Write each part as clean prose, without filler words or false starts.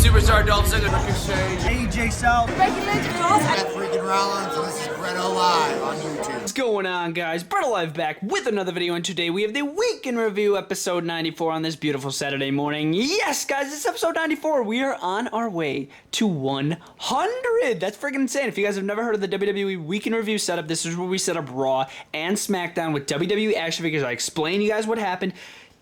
Superstar Dolph Ziggler, Ricochet, AJ Styles, Becky Lynch, Seth freaking Rollins, and this is BrettO Live on YouTube. What's going on, guys? BrettO Live back with another video, and today we have the Week in Review, episode 94 on this beautiful Saturday morning. Yes, guys, it's episode 94. We are on our way to 100. That's freaking insane. If you guys have never heard of the WWE Week in Review setup, this is where we set up Raw and SmackDown with WWE action figures. I explain you guys what happened,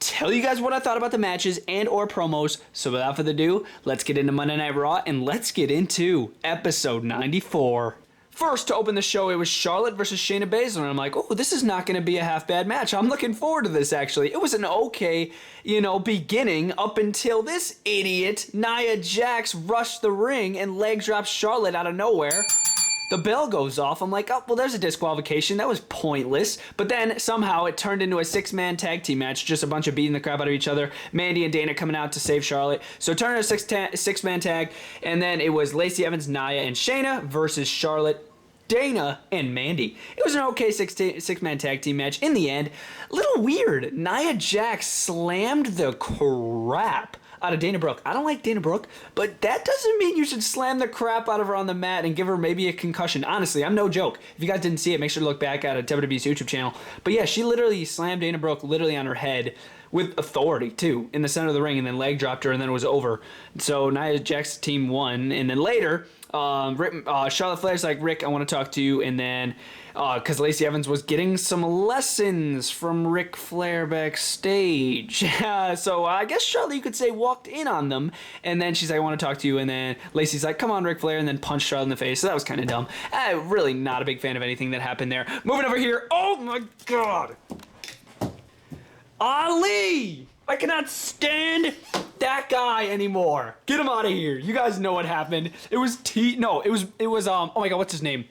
tell you guys what I thought about the matches and or promos. So without further ado, let's get into Monday Night Raw and let's get into episode 94. First, to open the show, it was Charlotte versus Shayna Baszler, and I'm like, oh, this is not going to be a half-bad match. I'm looking forward to this, actually. It was an okay, beginning up until this idiot, Nia Jax, rushed the ring and leg drops Charlotte out of nowhere. The bell goes off. I'm like, oh, well, there's a disqualification. That was pointless. But then somehow it turned into a six-man tag team match, just a bunch of beating the crap out of each other. Mandy and Dana coming out to save Charlotte. So it turned into a six-man tag, and then it was Lacey Evans, Nia, and Shayna versus Charlotte, Dana, and Mandy. It was an okay six-man tag team match. In the end, a little weird. Nia Jax slammed the crap out of Dana Brooke. I don't like Dana Brooke, but that doesn't mean you should slam the crap out of her on the mat and give her maybe a concussion. Honestly, I'm no joke. If you guys didn't see it, make sure to look back at WWE's YouTube channel. But yeah, she literally slammed Dana Brooke literally on her head with authority, too, in the center of the ring, and then leg dropped her, and then it was over. So Nia Jax's team won, and then later, Charlotte Flair's like, Rick, I want to talk to you, and then, because Lacey Evans was getting some lessons from Ric Flair backstage. So I guess Charlotte, you could say, walked in on them, and then she's like, I want to talk to you, and then Lacey's like, come on, Ric Flair, and then punched Charlotte in the face, so that was kind of dumb. Really not a big fan of anything that happened there. Moving over here, oh my god! Ali! I cannot stand that guy anymore. Get him out of here. You guys know what happened. It was oh my god, what's his name?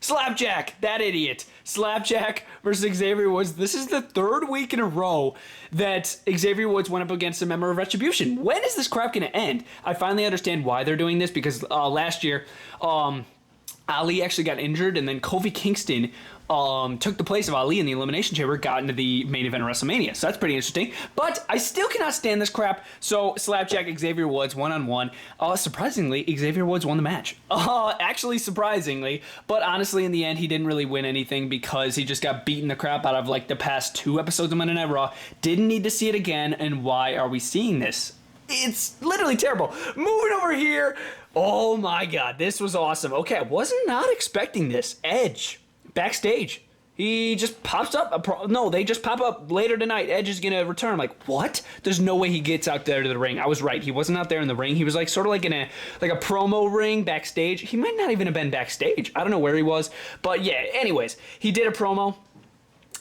Slapjack, that idiot. Slapjack versus Xavier Woods. This is the third week in a row that Xavier Woods went up against a member of Retribution. When is this crap gonna end? I finally understand why they're doing this, because last year, Ali actually got injured, and then Kofi Kingston took the place of Ali in the Elimination Chamber, got into the main event of WrestleMania. So that's pretty interesting. But I still cannot stand this crap. So Slapjack, Xavier Woods, one-on-one. Surprisingly, Xavier Woods won the match. Actually, surprisingly. But honestly, in the end, he didn't really win anything because he just got beaten the crap out of like the past 2 episodes of Monday Night Raw. Didn't need to see it again. And why are we seeing this? It's literally terrible. Moving over here. Oh my god, this was awesome. Okay, I was not expecting this. Edge. Backstage. He just pops up. No, they just pop up later tonight. Edge is going to return. I'm like, what? There's no way he gets out there to the ring. I was right. He wasn't out there in the ring. He was like sort of like in a promo ring backstage. He might not even have been backstage. I don't know where he was. But yeah, anyways, he did a promo.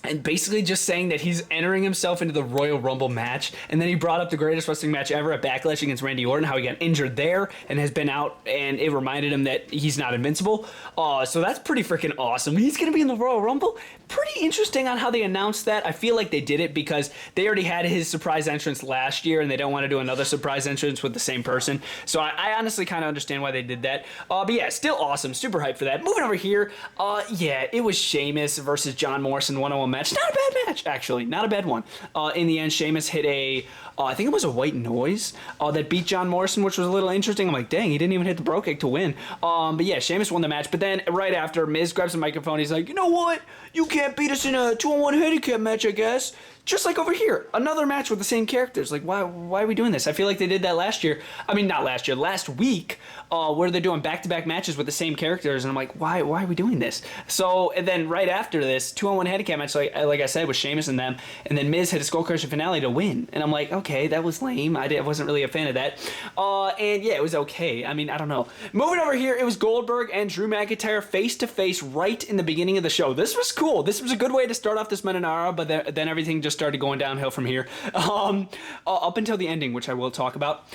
And basically just saying that he's entering himself into the Royal Rumble match. And then he brought up the greatest wrestling match ever at Backlash against Randy Orton, how he got injured there and has been out, and it reminded him that he's not invincible. So that's pretty freaking awesome. He's going to be in the Royal Rumble. Pretty interesting on how they announced that. I feel like they did it because they already had his surprise entrance last year, and they don't want to do another surprise entrance with the same person. So I honestly kind of understand why they did that. But yeah, still awesome. Super hyped for that. Moving over here, yeah, it was Sheamus versus John Morrison one-on-one match. Not a bad match, actually. Not a bad one. In the end, Sheamus hit I think it was a white noise that beat John Morrison, which was a little interesting. I'm like, dang, he didn't even hit the Brogue Kick to win. But yeah, Sheamus won the match. But then right after, Miz grabs the microphone. He's like, you know what? You can't beat us in a 2-on-1 handicap match, I guess. Just like over here, another match with the same characters. Like, why are we doing this? I feel like they did that last year. I mean, not last year, last week, where they're doing back-to-back matches with the same characters. And I'm like, why are we doing this? So, and then right after this, 2-on-1 handicap match, like I said, with Sheamus and them. And then Miz hit a skull crusher finale to win. And I'm like, okay, that was lame. I wasn't really a fan of that. And yeah, it was okay. I mean, I don't know. Moving over here, it was Goldberg and Drew McIntyre face-to-face right in the beginning of the show. This was cool. This was a good way to start off this Menonara, but then everything just started going downhill from here. Up until the ending, which I will talk about.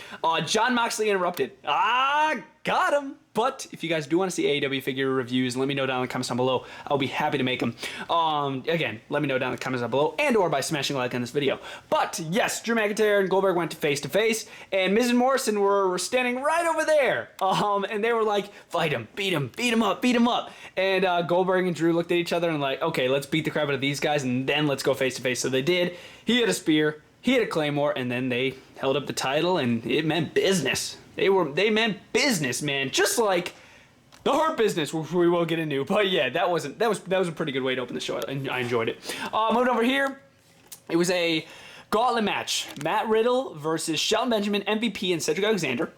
Jon Moxley interrupted. Got him. But if you guys do want to see AEW figure reviews, let me know down in the comments down below. I'll be happy to make them. Again, let me know down in the comments down below, and or by smashing a like on this video. But yes, Drew McIntyre and Goldberg went face to face, and Miz and Morrison were standing right over there. And they were like, fight him, beat him up, beat him up. And Goldberg and Drew looked at each other and like, okay, let's beat the crap out of these guys, and then let's go face to face. So they did. He hit a spear. He hit a Claymore, and then they held up the title, and it meant business. They meant business, man. Just like the Hurt Business, which we will get into. But yeah, that was a pretty good way to open the show. I enjoyed it. Moving over here, it was a gauntlet match. Matt Riddle versus Shelton Benjamin, MVP, and Cedric Alexander.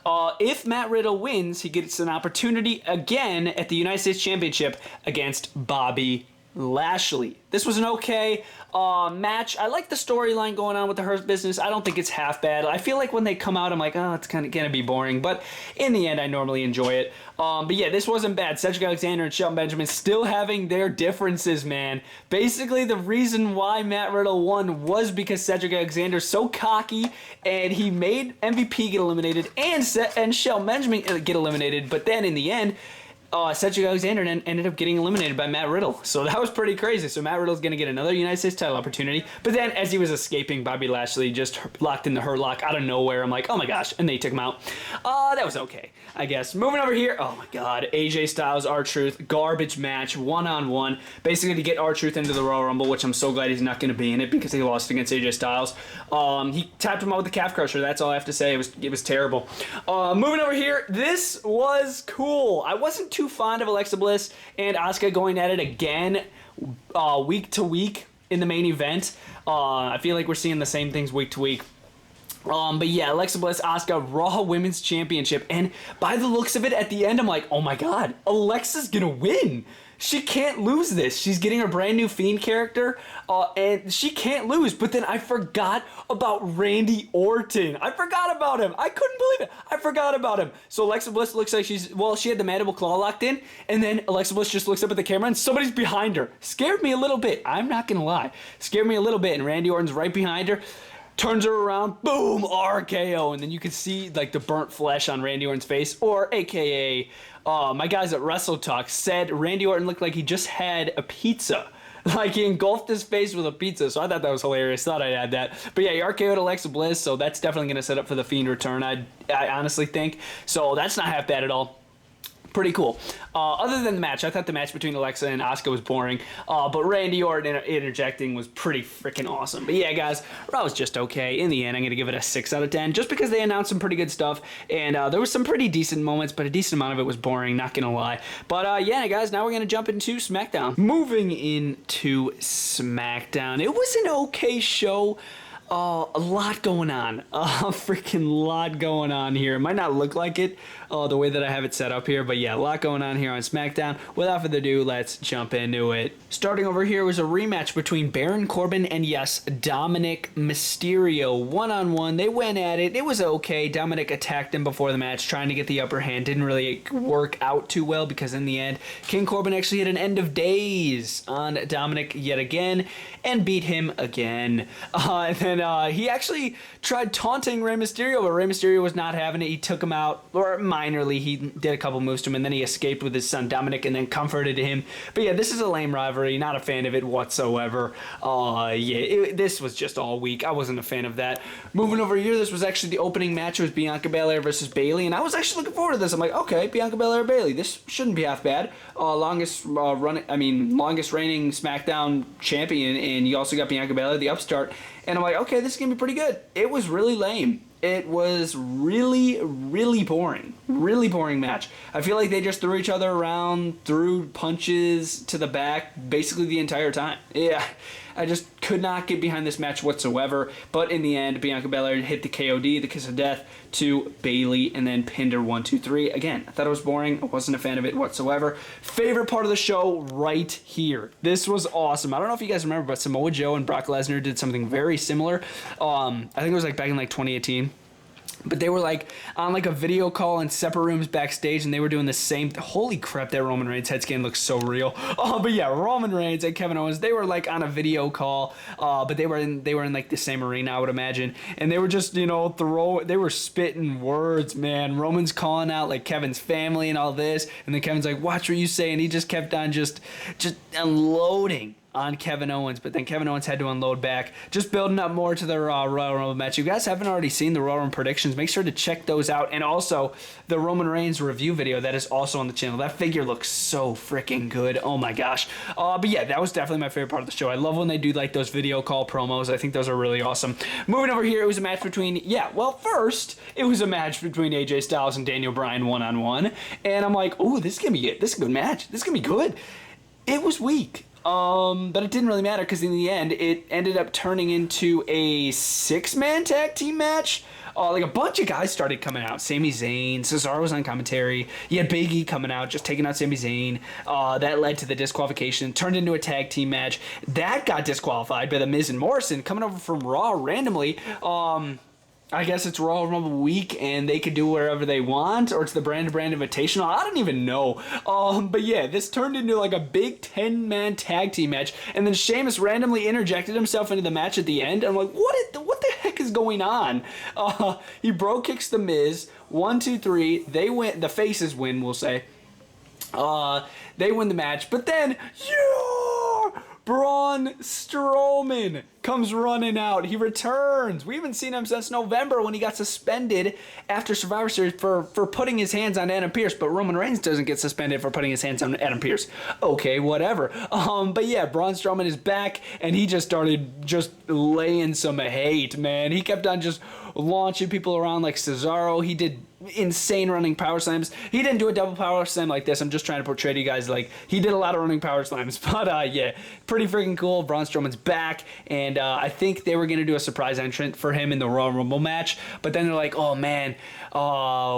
If Matt Riddle wins, he gets an opportunity again at the United States Championship against Bobby Lashley. This was an okay match. I like the storyline going on with the Hurt Business. I don't think it's half bad. I feel like when they come out, I'm like, oh, it's kind of gonna be boring. But in the end, I normally enjoy it. But yeah, this wasn't bad. Cedric Alexander and Shelton Benjamin still having their differences, man. Basically, the reason why Matt Riddle won was because Cedric Alexander's so cocky, and he made MVP get eliminated and Shelton Benjamin get eliminated. But then in the end, Cedric Alexander ended up getting eliminated by Matt Riddle. So that was pretty crazy. So Matt Riddle's going to get another United States title opportunity. But then as he was escaping, Bobby Lashley just locked in the Hurt Lock out of nowhere. I'm like, oh my gosh. And they took him out. That was okay, I guess. Moving over here. Oh my God. AJ Styles, R-Truth. Garbage match. One-on-one. Basically to get R-Truth into the Royal Rumble, which I'm so glad he's not going to be in it because he lost against AJ Styles. He tapped him out with the calf crusher. That's all I have to say. It was terrible. Moving over here. This was cool. I wasn't too fond of Alexa Bliss and Asuka going at it again week to week in the main event. I feel like we're seeing the same things week to week. But yeah, Alexa Bliss, Asuka, Raw Women's Championship. And by the looks of it, at the end, I'm like, oh my God, Alexa's gonna win. She can't lose this. She's getting her brand new Fiend character, and she can't lose. But then I forgot about Randy Orton. I forgot about him. I couldn't believe it. I forgot about him. So Alexa Bliss looks like she had the mandible claw locked in, and then Alexa Bliss just looks up at the camera, and somebody's behind her. Scared me a little bit. I'm not going to lie. Scared me a little bit, and Randy Orton's right behind her. Turns her around, boom, RKO, and then you can see like the burnt flesh on Randy Orton's face, or AKA, my guys at Wrestle Talk said Randy Orton looked like he just had a pizza. Like he engulfed his face with a pizza, so I thought that was hilarious. Thought I'd add that. But yeah, he RKO'd Alexa Bliss, so that's definitely going to set up for the Fiend return, I honestly think. So that's not half bad at all. Pretty cool. Other than the match, I thought the match between Alexa and Asuka was boring, but Randy Orton interjecting was pretty freaking awesome. But yeah, guys, Raw was just okay. In the end, I'm going to give it a 6 out of 10, just because they announced some pretty good stuff, and there was some pretty decent moments, but a decent amount of it was boring, not going to lie. But yeah, guys, now we're going to jump into SmackDown. Moving into SmackDown, it was an okay show. A lot going on. A freaking lot going on here. It might not look like it the way that I have it set up here, but yeah, a lot going on here on SmackDown. Without further ado, let's jump into it. Starting over here was a rematch between Baron Corbin and, yes, Dominic Mysterio. One-on-one. They went at it. It was okay. Dominic attacked him before the match, trying to get the upper hand. Didn't really work out too well because in the end, King Corbin actually hit an end of days on Dominic yet again and beat him again. And then he actually tried taunting Rey Mysterio, but Rey Mysterio was not having it. He took him out, or minorly. He did a couple moves to him, and then he escaped with his son Dominic and then comforted him. But yeah, this is a lame rivalry. Not a fan of it whatsoever. This was just all weak. I wasn't a fan of that. Moving over here, this was actually the opening match. It was Bianca Belair versus Bayley, and I was actually looking forward to this. I'm like, okay, Bianca Belair, Bayley. This shouldn't be half bad. Longest reigning SmackDown champion, and you also got Bianca Belair, the upstart. And I'm like, okay, this is going to be pretty good. It was really lame. It was really, really boring. Really boring match. I feel like they just threw each other around, threw punches to the back basically the entire time. Yeah, I just could not get behind this match whatsoever. But in the end, Bianca Belair hit the KOD, the Kiss of Death, to Bayley, and then pinned her 1, 2, 3. Again, I thought it was boring. I wasn't a fan of it whatsoever. Favorite part of the show right here. This was awesome. I don't know if you guys remember, but Samoa Joe and Brock Lesnar did something very similar. I think it was like back in like 2018. But they were like on like a video call in separate rooms backstage, and they were doing the same. Holy crap, that Roman Reigns head scan looks so real. But yeah, Roman Reigns and Kevin Owens, they were like on a video call, but they were in like the same arena, I would imagine, and they were just they were spitting words, man. Roman's calling out like Kevin's family and all this, and then Kevin's like, watch what you say, and he just kept on just unloading on Kevin Owens, but then Kevin Owens had to unload back. Just building up more to the Royal Rumble match. You guys haven't already seen the Royal Rumble predictions, make sure to check those out. And also, the Roman Reigns review video that is also on the channel. That figure looks so freaking good. Oh my gosh. But yeah, that was definitely my favorite part of the show. I love when they do like those video call promos. I think those are really awesome. Moving over here, it was a match between, first, it was a match between AJ Styles and Daniel Bryan one-on-one. And I'm like, ooh, this is going to be it. This is a good match. This is going to be good. It was weak. But it didn't really matter because in the end, it ended up turning into a 6-man tag team match. Like a bunch of guys started coming out. Sami Zayn, Cesaro was on commentary. You had Big E coming out, just taking out Sami Zayn. That led to the disqualification, turned into a tag team match. That got disqualified by The Miz and Morrison coming over from Raw randomly. I guess it's Royal Rumble week and they could do wherever they want, or it's the brand invitational. I don't even know. But yeah, this turned into like a big 10-man tag team match, and then Sheamus randomly interjected himself into the match at the end. I'm like, what the heck is going on? He bro kicks the Miz. 1, 2, 3. They win. The faces win, we'll say. They win the match, but then Braun Strowman comes running out. He returns. We haven't seen him since November when he got suspended after Survivor Series for putting his hands on Adam Pearce, but Roman Reigns doesn't get suspended for putting his hands on Adam Pearce. Okay, whatever. But yeah, Braun Strowman is back, and he just started just laying some hate, man. He kept on just launching people around like Cesaro. He did insane running power slams. He didn't do a double power slam like this. I'm just trying to portray to you guys like he did a lot of running power slams. But yeah, pretty freaking cool. Braun Strowman's back, and I think they were going to do a surprise entrant for him in the Royal Rumble match, but then they're like, oh man,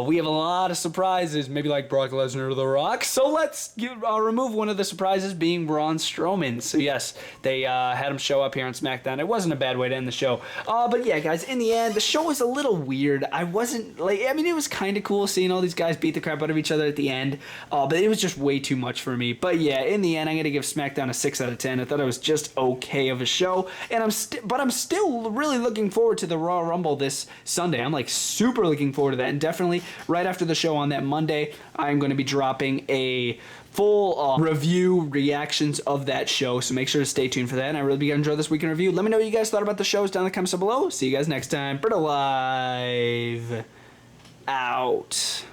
we have a lot of surprises, maybe like Brock Lesnar or The Rock, so let's remove one of the surprises being Braun Strowman. So yes, they had him show up here on SmackDown. It wasn't a bad way to end the show. But yeah, guys, in the end, the show was a little weird. I wasn't like, I mean, it was kind of cool seeing all these guys beat the crap out of each other at the end, but it was just way too much for me. But yeah, in the end, I'm going to give SmackDown a 6 out of 10. I thought it was just okay of a show, and I'm still really looking forward to the Royal Rumble this Sunday. I'm like super looking forward to that, and definitely right after the show on that Monday, I'm going to be dropping a full review reactions of that show, so make sure to stay tuned for that. And I really began to enjoy this weekend review. Let me know what you guys thought about the shows down in the comments below. See you guys next time. BrettO Live out.